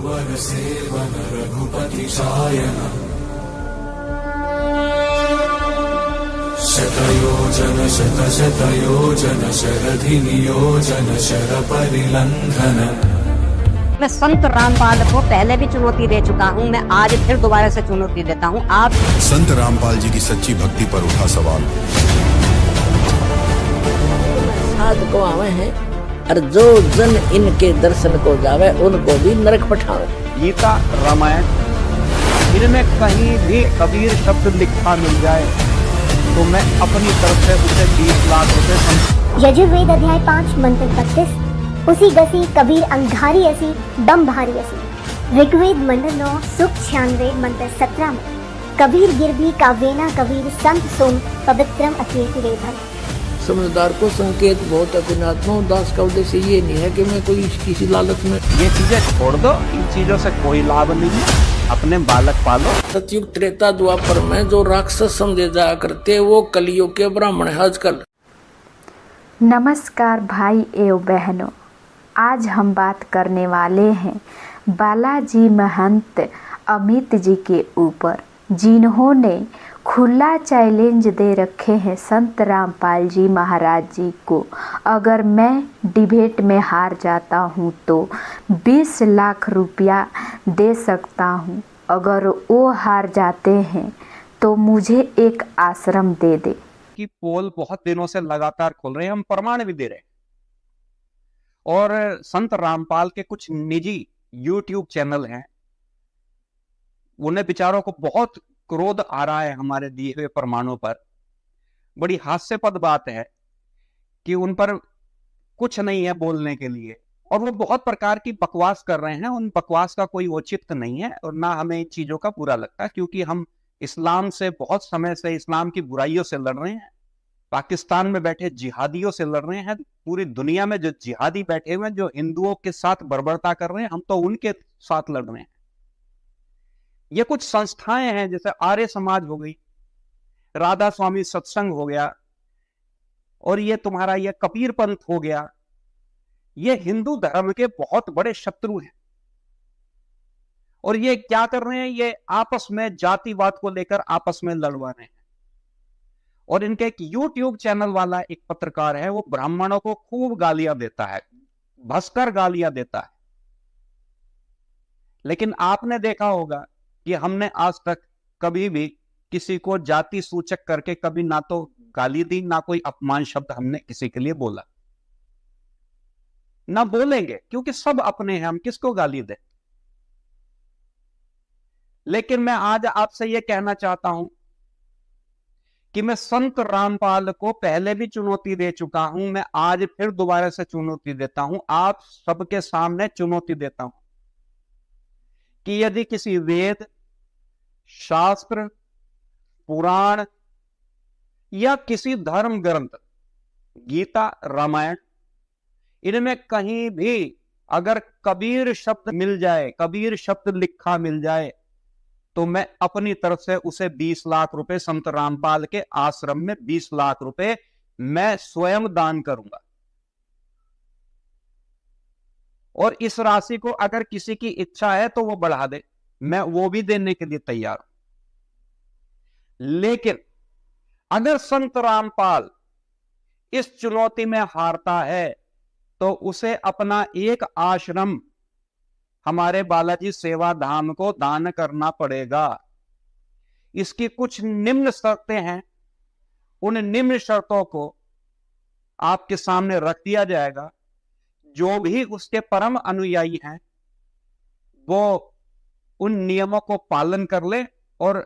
रघुवर seven Raghupati Shayan शतयोजन शतशतयोजन शरधि नियोजन sir परिलंघन। मैं संत रामपाल को पहले भी चुनौती दे चुका हूं, मैं आज फिर दोबारा से चुनौती देता हूं। आप संत रामपाल जी की सच्ची भक्ति पर उठा सवाल। साध को आवे हैं और जो जन इनके दर्शन को जावे उनको भी नरक पठावे। गीता रामायण इनमें कहीं भी कबीर शब्द लिखा मिल जाए तो मैं अपनी तरफ से उसे 20 लाख रुपए। यजुर्वेद अध्याय 5 मंत्र 32 उसी गसी कबीर अंधारी असी दम भारी असी। ऋग्वेद मंडल 9 सुख 96 मंत्र 17 में कबीर गिरभी कावेना कबीर संत सोम पवित्रम अकेति रेभन। समझदार को संकेत बहुत अपनात्मा दास का उद्देश्य ये नहीं है कि मैं कोई किसी लालच में। ये चीजें छोड़ दो, इन चीजों से कोई लाभ नहीं है, अपने बालक पालो। सतयुग त्रेता द्वापर में जो राक्षस समझे जाया करते वो कलियुग के ब्राह्मण है आजकल। नमस्कार भाई एवं बहनों, आज हम बात करने वाले हैं बालाजी महंत अमित जी के ऊपर, जिन्होंने खुला चैलेंज दे रखे हैं संत रामपाल जी महाराज जी को। अगर मैं डिबेट में हार जाता हूं तो 20 लाख रुपया दे सकता हूं, अगर वो हार जाते हैं तो मुझे एक आश्रम दे दे। कि पोल बहुत दिनों से लगातार खोल रहे हैं, हम प्रमाण भी दे रहे हैं। और संत रामपाल के कुछ निजी YouTube चैनल हैं, उन्हें बेचारों को बहुत क्रोध आ रहा है हमारे दिए हुए प्रमाणों पर। बड़ी हास्यास्पद बात है कि उन पर कुछ नहीं है बोलने के लिए, और वो बहुत प्रकार की बकवास कर रहे हैं। उन बकवास का कोई औचित्य नहीं है और ना हमें इन चीजों का बुरा लगता है, क्योंकि हम इस्लाम से बहुत समय से, इस्लाम की बुराइयों से लड़ रहे हैं, पाकिस्तान में बैठे जिहादियों से लड़ रहे हैं। पूरी दुनिया में जो जिहादी बैठे हुए हैं, जो हिंदुओं के साथ बर्बरता कर रहे हैं, हम तो उनके साथ लड़ रहे हैं। ये कुछ संस्थाएं हैं, जैसे आर्य समाज हो गई, राधा स्वामी सत्संग हो गया, और ये तुम्हारा ये कबीर पंथ हो गया। ये हिंदू धर्म के बहुत बड़े शत्रु हैं। और ये क्या कर रहे हैं, ये आपस में जातिवाद को लेकर आपस में लड़वा रहे हैं। और इनके एक YouTube चैनल वाला एक पत्रकार है, वो ब्राह्मणों को खूब गालियां देता है, भसकर गालियां देता है। लेकिन आपने देखा होगा कि हमने आज तक कभी भी किसी को जाति सूचक करके कभी ना तो गाली दी, ना कोई अपमान शब्द हमने किसी के लिए बोला, ना बोलेंगे, क्योंकि सब अपने हैं, हम किसको गाली दें। लेकिन मैं आज आपसे यह कहना चाहता हूं कि मैं संत रामपाल को पहले भी चुनौती दे चुका हूं, मैं आज फिर दोबारा से चुनौती देता हूं, आप सबके सामने चुनौती देता हूं कि यदि किसी वेद, शास्त्र, पुराण या किसी धर्म ग्रंथ, गीता, रामायण, इनमें कहीं भी अगर कबीर शब्द मिल जाए, कबीर शब्द लिखा मिल जाए, तो मैं अपनी तरफ से उसे 20 लाख रुपए, संत रामपाल के आश्रम में 20 लाख रुपए मैं स्वयं दान करूंगा। और इस राशि को अगर किसी की इच्छा है तो वो बढ़ा दे, मैं वो भी देने के लिए तैयार हूं। लेकिन अगर संत रामपाल इस चुनौती में हारता है तो उसे अपना एक आश्रम हमारे बालाजी सेवा धाम को दान करना पड़ेगा। इसकी कुछ निम्न शर्तें हैं, उन निम्न शर्तों को आपके सामने रख दिया जाएगा। जो भी उसके परम अनुयायी हैं वो उन नियमों को पालन कर ले और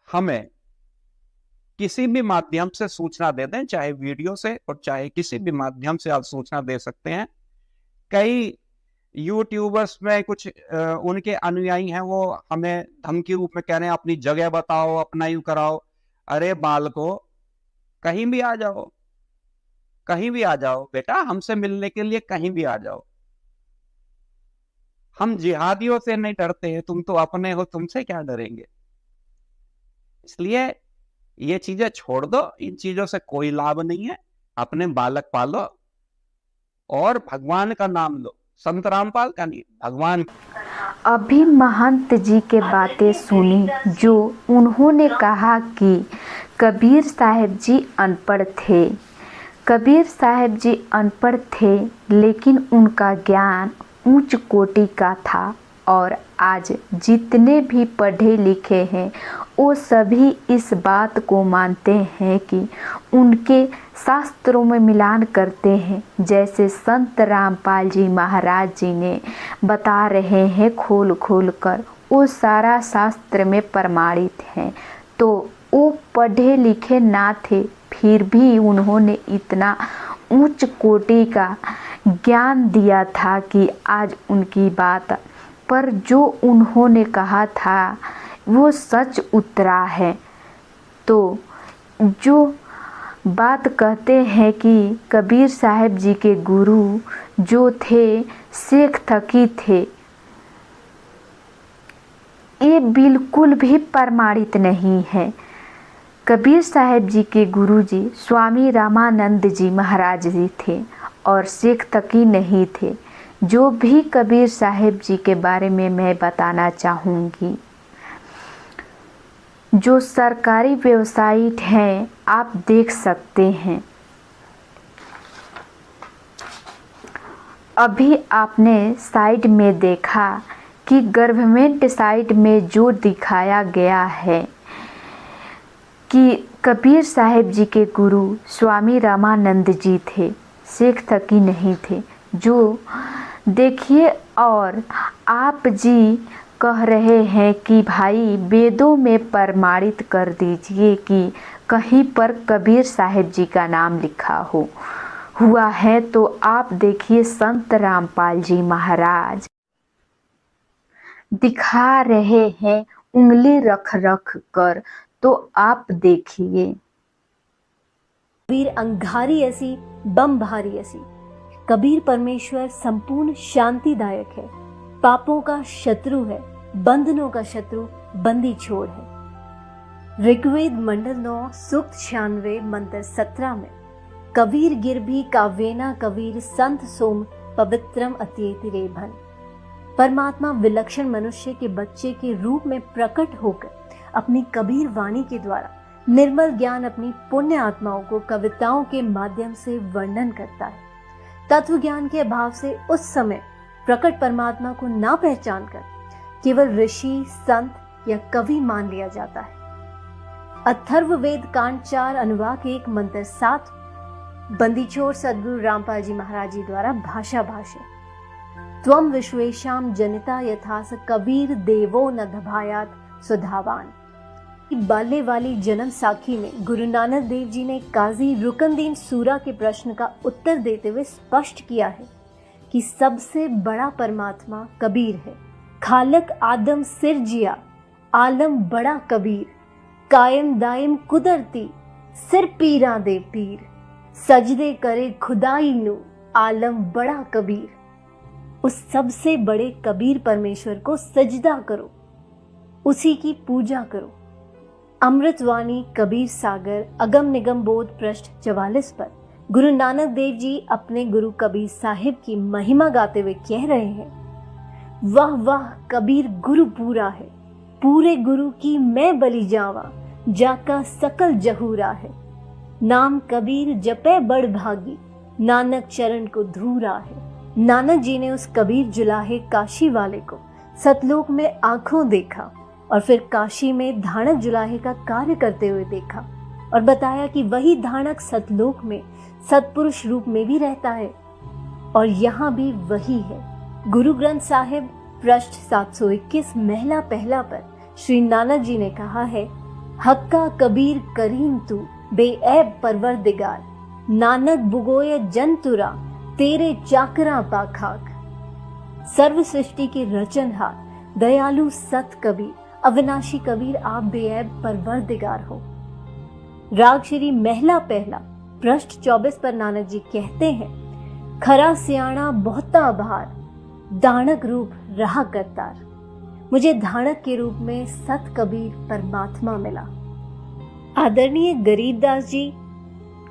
हमें किसी भी माध्यम से सूचना दे दें, चाहे वीडियो से और चाहे किसी भी माध्यम से आप सूचना दे सकते हैं। कई यूट्यूबर्स में कुछ उनके अनुयायी हैं, वो हमें धमकी रूप में कह रहे हैं अपनी जगह बताओ, अपना यूं कराओ। अरे बालको, कहीं भी आ जाओ, कहीं भी आ जाओ बेटा, हमसे मिलने के लिए कहीं भी आ जाओ। हम जिहादियों से नहीं डरते हैं, तुम तो अपने हो, तुमसे क्या डरेंगे। इसलिए ये चीजें छोड़ दो, इन चीजों से कोई लाभ नहीं है। अपने बालक पालो और भगवान का नाम लो, संत रामपाल का नहीं, भगवान। अभी महंत जी के बातें सुनी जो उन्होंने कहा कि कबीर साहब जी अनपढ़ थे। कबीर साहब जी अनपढ़ थे लेकिन उनका ज्ञान उच्च कोटि का था और आज जितने भी पढ़े लिखे हैं वो सभी इस बात को मानते हैं कि उनके शास्त्रों में मिलान करते हैं, जैसे संत रामपाल जी महाराज जी ने बता रहे हैं खोल खोल कर, वो सारा शास्त्र में प्रमाणित हैं। तो वो पढ़े लिखे ना थे फिर भी उन्होंने इतना उच्च कोटि का ज्ञान दिया था कि आज उनकी बात पर जो उन्होंने कहा था वो सच उतरा है। तो जो बात कहते हैं कि कबीर साहब जी के गुरु जो थे शेख तकी थे, ये बिल्कुल भी प्रमाणित नहीं है। कबीर साहब जी के गुरु जी स्वामी रामानंद जी महाराज जी थे और शेख तकी नहीं थे। जो भी कबीर साहब जी के बारे में मैं बताना चाहूँगी, जो सरकारी वेबसाइट हैं आप देख सकते हैं। अभी आपने साइड में देखा कि गवर्नमेंट साइट में जो दिखाया गया है कि कबीर साहब जी के गुरु स्वामी रामानंद जी थे, शेख तकी नहीं थे। जो देखिए, और आप जी कह रहे हैं कि भाई वेदों में प्रमाणित कर दीजिए कि कहीं पर कबीर साहब जी का नाम लिखा हुआ है। तो आप देखिए संत रामपाल जी महाराज दिखा रहे हैं उंगली रख रख कर, तो आप देखिए। कबीर अंगारी असी बम भारी असी। कबीर परमेश्वर संपूर्ण शांतिदायक है, पापों का शत्रु है, बंधनों का शत्रु बंदी छोड़ है। ऋग्वेद मंडल 9 सूक्त 96 मंत्र 17 में कबीर गिरभी काव्येना कबीर संत सोम पवित्रम अत्येति रेभन। परमात्मा विलक्षण मनुष्य के बच्चे के रूप में प्रकट होकर अपनी कबीर वाणी के द्वारा निर्मल ज्ञान अपनी पुण्य आत्माओं को कविताओं के माध्यम से वर्णन करता है। तत्व ज्ञान के अभाव से उस समय प्रकट परमात्मा को ना पहचान कर केवल ऋषि, संत या कवि मान लिया जाता है। अथर्ववेद कांड 4 अनुवाक 1 मंत्र 7 बंदीछोड़ सद्गुरु रामपाल जी महाराज जी द्वारा भाषा भाष्य। त्वम विश्वेशाम जनिता यथास कबीर देवो न दभायात सुधावान। बाल्य वाली जन्म साखी में गुरु नानक देव जी ने काजी रुकनदीन सूरा के प्रश्न का उत्तर देते हुए स्पष्ट किया है कि सबसे बड़ा परमात्मा कबीर है। खालक आदम सिर जिया आलम बड़ा कबीर, कायम दायम कुदरती सिर पीरा दे पीर, सजदे करे खुदाई नु आलम बड़ा कबीर। उस सबसे बड़े कबीर परमेश्वर को सजदा करो, उसी की पूजा करो। अमृतवाणी कबीर सागर अगम निगम बोध पृष्ठ 44 पर गुरु नानक देव जी अपने गुरु कबीर साहिब की महिमा गाते हुए कह रहे हैं, वाह वाह कबीर गुरु पूरा है, पूरे गुरु की मैं बलि जावा, जाका सकल जहूरा है। नाम कबीर जपे बड़ भागी, नानक चरण को धूरा है। नानक जी ने उस कबीर जुलाहे काशी वाले को सतलोक में आंखों देखा और फिर काशी में धानक जुलाहे का कार्य करते हुए देखा और बताया कि वही धानक सतलोक में सतपुरुष रूप में भी रहता है और यहाँ भी वही है। गुरु ग्रंथ साहिब पृष्ठ 721 महला पहला पर श्री नानक जी ने कहा है, हक्का कबीर करीम तू बेऐब परवरदिगार, नानक बुगोय जंतुरा तेरे चाकरा पाखाक। सर्व सृष्टि के रचनहार दयालु सत कबीर अविनाशी कबीर आप बेऐब परवरदिगार हो। राग श्री महला पहला पृष्ठ 24 पर नानक जी कहते हैं, खरा सियाणा बहुता भार, दानक रूप रहा करतार। मुझे धानक के रूप में सत कबीर परमात्मा मिला। आदरणीय गरीबदास जी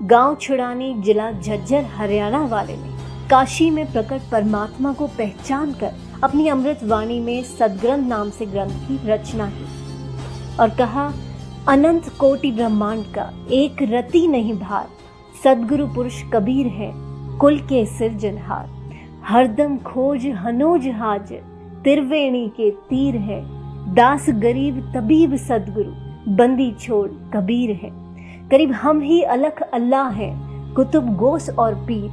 गांव छुड़ानी जिला झज्जर हरियाणा वाले ने काशी में प्रकट परमात्मा को पहचान कर अपनी अमृत वाणी में सदग्रंथ नाम से ग्रंथ की रचना की और कहा, अनंत कोटि ब्रह्मांड का एक रति नहीं भार, सदगुरु पुरुष कबीर है कुल के सिरजनहार। हरदम खोज हनोज हाज, त्रिवेणी के तीर है, दास गरीब तबीब सदगुरु, बंदी छोड़ कबीर है। करीब हम ही अलख अल्लाह है, कुतुब गोस और पीर,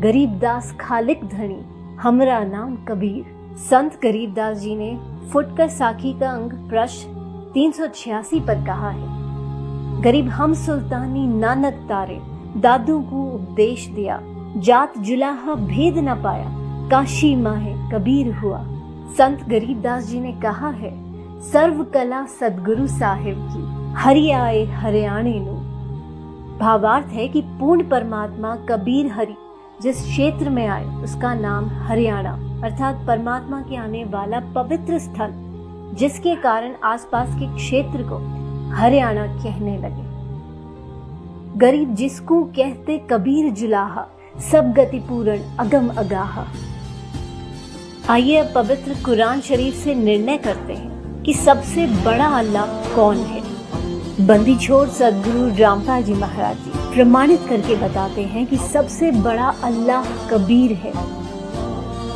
गरीब दास खालिक धनी, हमरा नाम कबीर। संत गरीबदास जी ने फुटकर साखी का अंग पृष्ठ 386 पर कहा है, गरीब हम सुल्तानी नानक तारे, दादू को उपदेश दिया, जात जुलाहा भेद न पाया, काशी माहे कबीर हुआ। संत गरीबदास जी ने कहा है, सर्व कला सदगुरु साहिब की, हरि आए हरियाणे नु। भावार्थ है कि पूर्ण परमात्मा कबीर हरि जिस क्षेत्र में आए उसका नाम हरियाणा अर्थात परमात्मा के आने वाला पवित्र स्थल, जिसके कारण आसपास के क्षेत्र को हरियाणा कहने लगे। गरीब जिसको कहते कबीर जुलाहा, सब गति पूर्ण अगम अगाहा। आइए अब पवित्र कुरान शरीफ से निर्णय करते हैं कि सबसे बड़ा अल्लाह कौन है। बंदी छोड़ सदगुरु रामपाल जी महाराज जी प्रमाणित करके बताते हैं कि सबसे बड़ा अल्लाह कबीर है।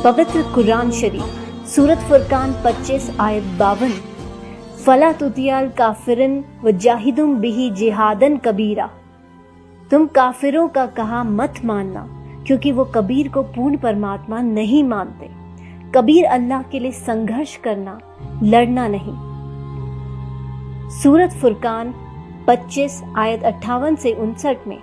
पवित्र कुरान शरीफ सूरत फुरकान 25 आयत 52, फला तुतियाल काफिरन व जाहिदुम बिही जिहादन कबीरा। तुम काफिरों का कहा मत मानना, क्योंकि वो कबीर को पूर्ण परमात्मा नहीं मानते। कबीर अल्लाह के लिए संघर्ष करना, लड़ना नहीं। सूरत फुरकान 25 आयत 58 से 59 में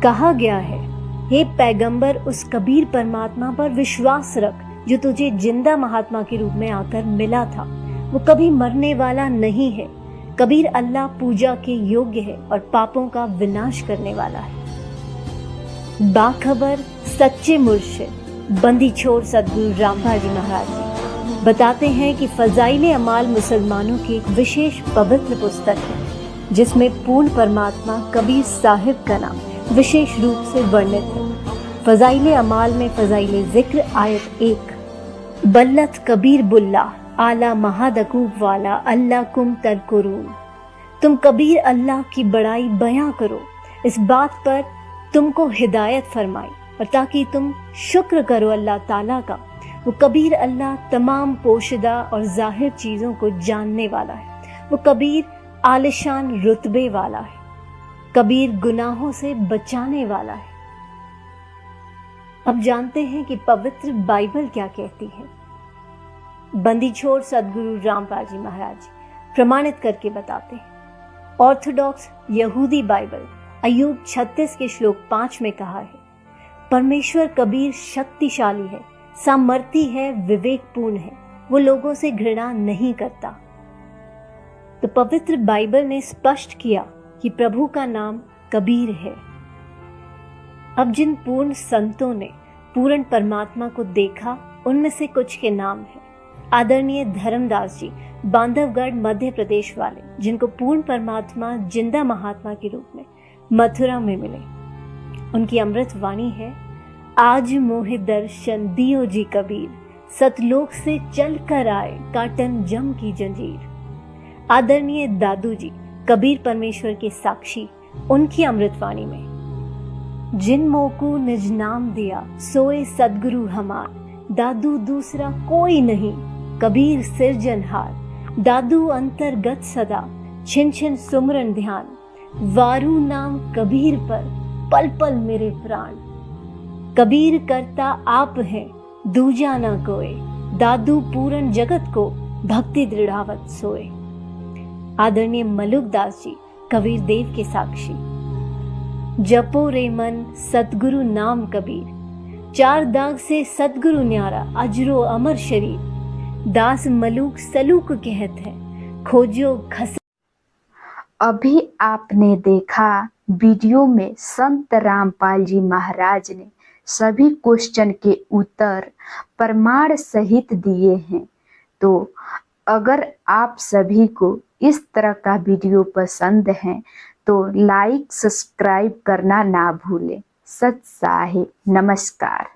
कहा गया है, हे पैगंबर उस कबीर परमात्मा पर विश्वास रख जो तुझे जिंदा महात्मा के रूप में आकर मिला था। वो कभी मरने वाला नहीं है। कबीर अल्लाह पूजा के योग्य है और पापों का विनाश करने वाला है। बाखबर सच्चे मुर्शिद बंदी छोड़ सदगुरु रामपाल जी महाराज जी बताते हैं कि फजाइले अमाल मुसलमानों की एक विशेष पवित्र पुस्तक है, जिसमें पूर्ण परमात्मा कबीर साहिब का नाम विशेष रूप से वर्णित है। फजाइले अमाल में फजाइले जिक्र आयत 1, बल्लत कबीर बुल्ला आला महादकूब वाला अल्लाह कुम तरकुरून। तुम कबीर अल्लाह की बड़ाई बयां करो, इस बात पर तुमको हिदायत फरमाई और ताकि तुम शुक्र करो अल्लाह ताला का। वो कबीर अल्लाह तमाम पोशिदा और जाहिर चीजों को जानने वाला है। वो कबीर आलिशान रुतबे वाला है। कबीर गुनाहों से बचाने वाला है। अब जानते हैं कि पवित्र बाइबल क्या कहती है। बंदी छोड़ सदगुरु रामपाल जी महाराज प्रमाणित करके बताते हैं। ऑर्थोडॉक्स यहूदी बाइबल अय्यूब 36 के श्लोक 5 में कहा है, परमेश्वर कबीर शक्तिशाली है, सामर्थी है, विवेकपूर्ण है, वो लोगों से घृणा नहीं करता। तो पवित्र बाइबल ने स्पष्ट किया कि प्रभु का नाम कबीर है। अब जिन पूर्ण संतों ने पूर्ण परमात्मा को देखा, उनमें से कुछ के नाम हैं। आदरणीय धर्मदास जी बांधवगढ़ मध्य प्रदेश वाले, जिनको पूर्ण परमात्मा जिंदा महात्मा के रूप में मथुरा में मिले। उनकी अमृत वाणी है, आज मोहि दर्शन दियो जी कबीर, सतलोक से चल कर आए काटन जम की जंजीर। आदरणीय दादू जी कबीर परमेश्वर के साक्षी, उनकी अमृत वाणी में, जिन मोको निज नाम दिया सोए सदगुरु हमार, दादू दूसरा कोई नहीं कबीर सिरजनहार। दादू अंतर्गत सदा छिन छिन सुमरन ध्यान, वारू नाम कबीर पर पल पल मेरे प्राण। कबीर करता आप हैं दूजा न कोय, दादू पूरन जगत को भक्ति दृढ़ावत सोए। आदरणीय मलुक दास जी कबीर देव के साक्षी, जपो रे मन सतगुरु नाम कबीर, चार दाग से सतगुरु न्यारा अजरो अमर शरीर। दास मलुक सलूक कहत है, खोजो खस। अभी आपने देखा वीडियो में संत रामपाल जी महाराज ने सभी क्वेश्चन के उत्तर प्रमाण सहित दिए हैं। तो अगर आप सभी को इस तरह का वीडियो पसंद है तो लाइक सब्सक्राइब करना ना भूलें। सत साहिब, नमस्कार।